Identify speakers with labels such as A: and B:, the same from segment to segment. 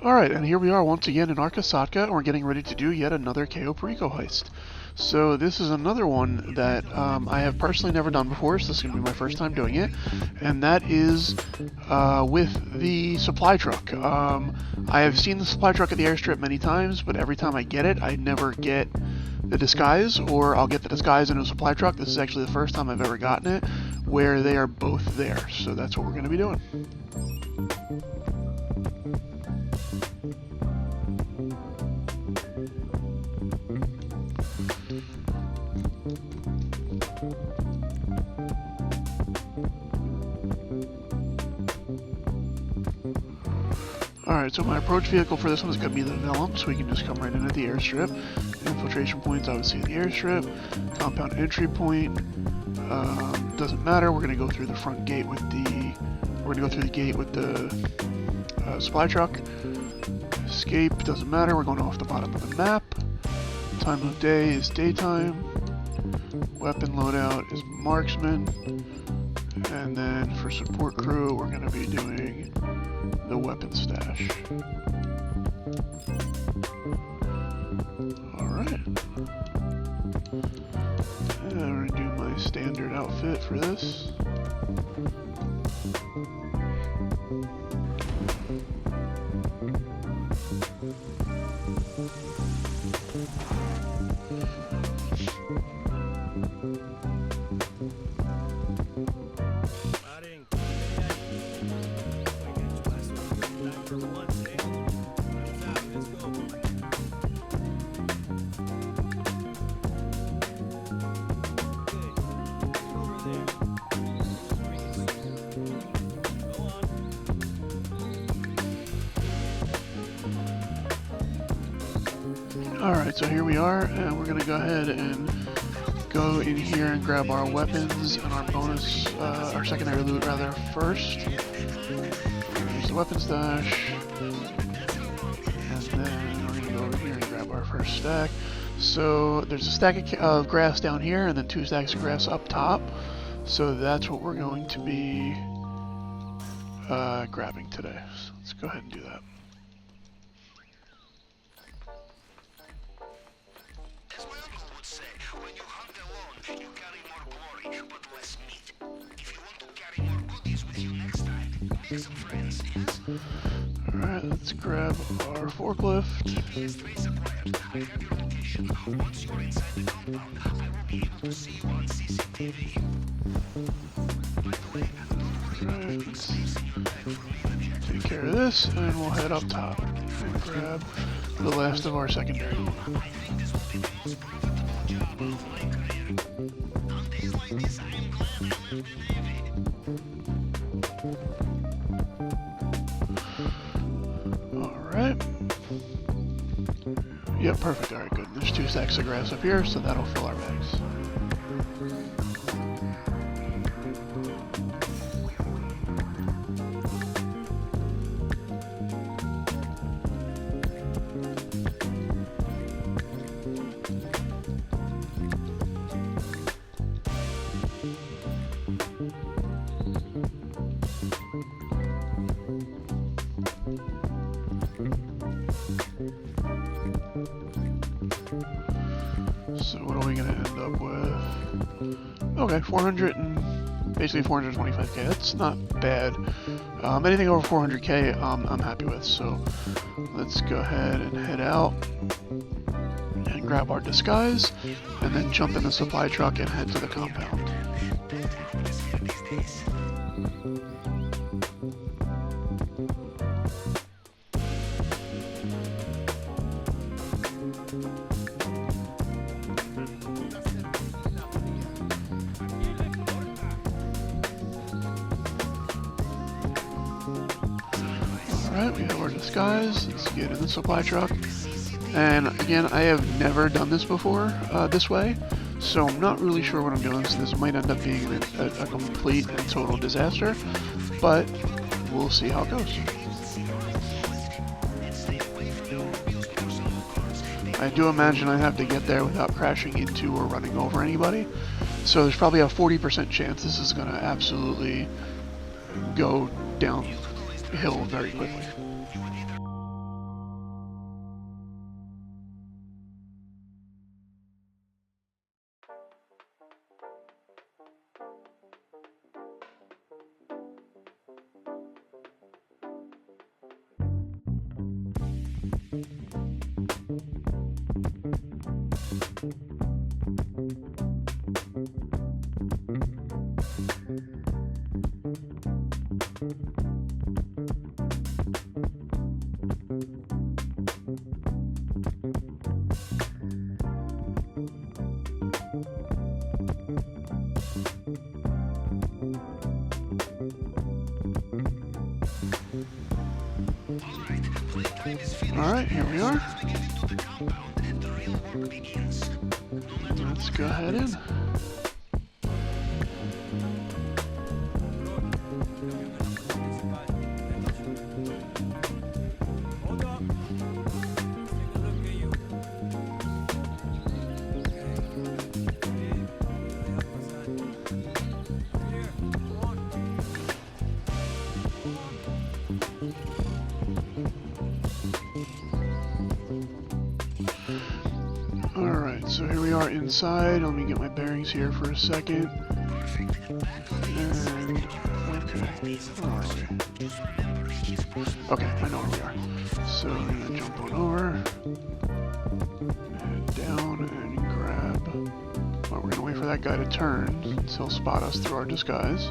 A: Alright, and here we are once again in Arcasatka, and we're getting ready to do yet another Cayo Perico Heist. So this is another one that I have personally never done before, so this is going to be my first time doing it, and that is with the supply truck. I have seen the supply truck at the airstrip many times, but every time I get it, I never get the disguise, or I'll get the disguise into a supply truck. This is actually the first time I've ever gotten it, where they are both there, so that's what we're going to be doing. Alright, so my approach vehicle for this one is going to be the Vellum, so we can just come right in at the airstrip. Infiltration points, obviously, at the airstrip. Compound entry point, doesn't matter. We're going to go through the front gate with the... We're going to go through the gate with the supply truck. Escape, doesn't matter. We're going off the bottom of the map. Time of day is daytime. Weapon loadout is marksman. And then for support crew, we're going to be doing the weapon stash. Alright. And I'm going to do my standard outfit for this. Alright, so here we are, and we're going to go ahead and go in here and grab our weapons and our bonus, our secondary loot rather, first. Use the weapon stash. And then we're going to go over here and grab our first stack. So there's a stack of grass down here and then 2 stacks of grass up top. So that's what we're going to be grabbing today. So let's go ahead and do that. Alright, let's grab our forklift. Right, take care of this, and we'll head up top and grab the last of our secondary. Alright. Yep, perfect. Alright, good. There's 2 stacks of grass up here, so that'll fill our bags. So what are we going to end up with? Okay, 400 and basically 425k. That's not bad. Anything over 400k, I'm happy with. So let's go ahead and head out and grab our disguise, and then jump in the supply truck and head to the compound. Alright, we have our disguise. Let's get in the supply truck. And again, I have never done this before this way, so I'm not really sure what I'm doing, so this might end up being a complete and total disaster, but we'll see how it goes. I do imagine I have to get there without crashing into or running over anybody, so there's probably a 40% chance this is going to absolutely go downhill very quickly. Alright, here we are. Let's go ahead in. Alright, so here we are inside. Let me get my bearings here for a second. And, okay, where are we? Okay, I know where we are. So we're going to jump on over, head down, and grab... Well, we're going to wait for that guy to turn, since he'll spot us through our disguise.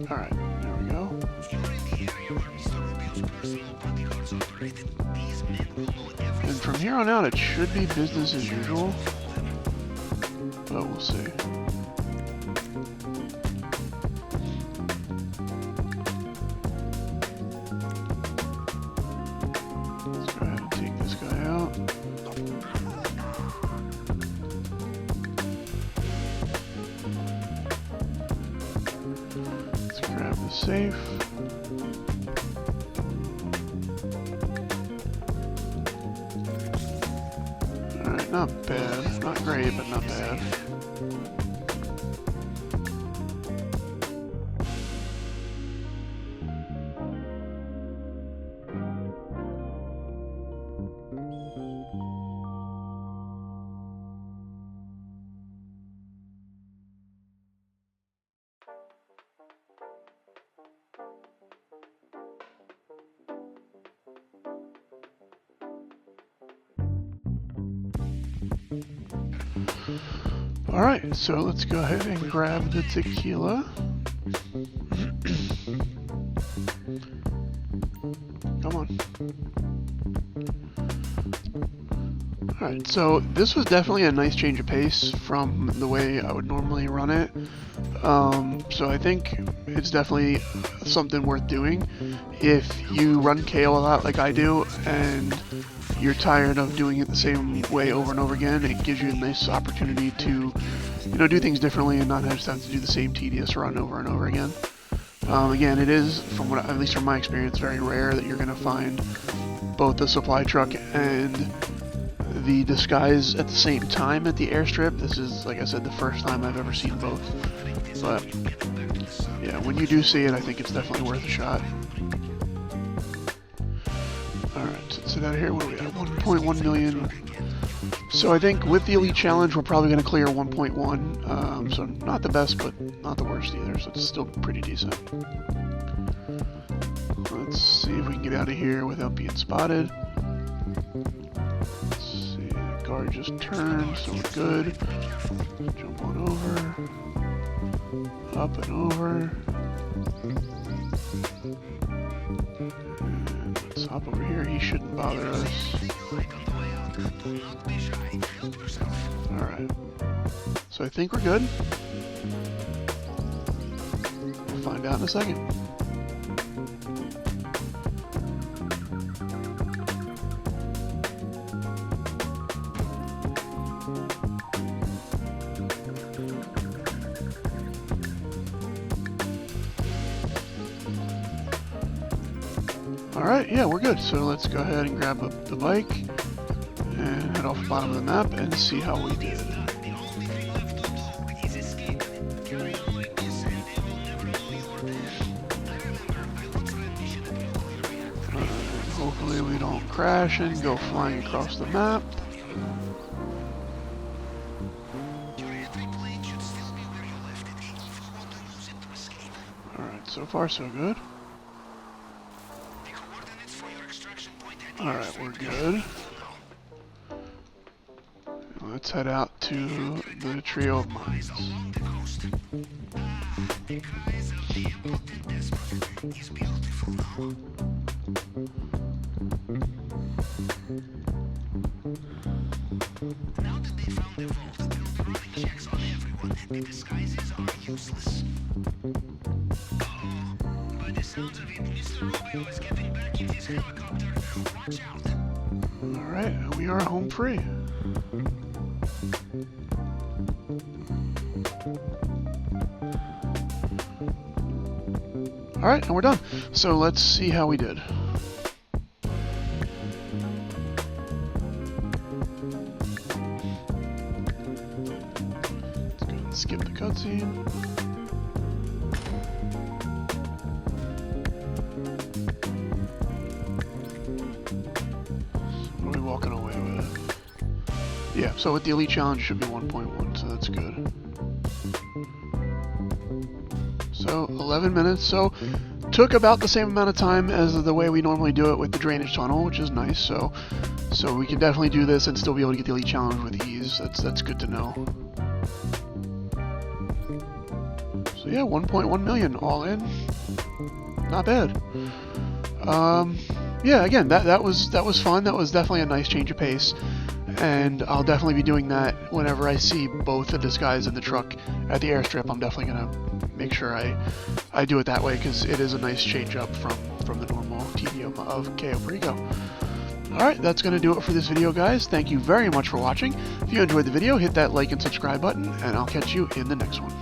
A: Alright, there we go. And from here on out, it should be business as usual, but we'll see. Let's go ahead and take this guy out. Let's grab the safe. Not bad. Not great, but not bad. Alright, so let's go ahead and grab the tequila. Come on. Alright, so this was definitely a nice change of pace from the way I would normally run it. So I think it's definitely something worth doing. If you run KO a lot like I do, and you're tired of doing it the same way over and over again, it gives you a nice opportunity to, you know, do things differently and not just have to do the same tedious run over and over again. Again, it is, from what, at least from my experience, very rare that you're going to find both the supply truck and the disguise at the same time at the airstrip. This is, like I said, the first time I've ever seen both. But yeah, when you do see it, I think it's definitely worth a shot. Alright, so down here, what are we at? 1.1 million. So I think with the Elite Challenge, we're probably going to clear 1.1. So not the best, but not the worst either. So it's still pretty decent. Let's see if we can get out of here without being spotted. Let's see, the guard just turned, so we're good. Jump on over. Up and over. And let's hop over here. He shouldn't bother us. Alright. So I think we're good. We'll find out in a second. Alright, yeah, we're good. So let's go ahead and grab up the bike and head off the bottom of the map and see how we did. Hopefully we don't crash and go flying across the map. Alright, so far so good. Alright, we're good. Let's head out to the trio of mines.
B: Now that they found the vault, they'll be running checks on everyone, and the disguises are useless. By the sounds of it, Mr.
A: Alright, we are home free. Alright, and we're done. So let's see how we did. Let's go ahead and skip the cutscene. What are we walking away with? Yeah, so with the Elite Challenge it should be 1.1, so that's good. So 11 minutes, so took about the same amount of time as the way we normally do it with the drainage tunnel, which is nice. So we can definitely do this and still be able to get the Elite Challenge with ease. That's good to know. So yeah, 1.1 million all in. Not bad. Yeah, again, that was fun. That was definitely a nice change of pace. And I'll definitely be doing that whenever I see both the disguise and the truck at the airstrip. I'm definitely gonna make sure I do it that way, because it is a nice change up from the normal tedium of Cayo Perico. Alright, that's gonna do it for this video, guys. Thank you very much for watching. If you enjoyed the video, hit that like and subscribe button, and I'll catch you in the next one.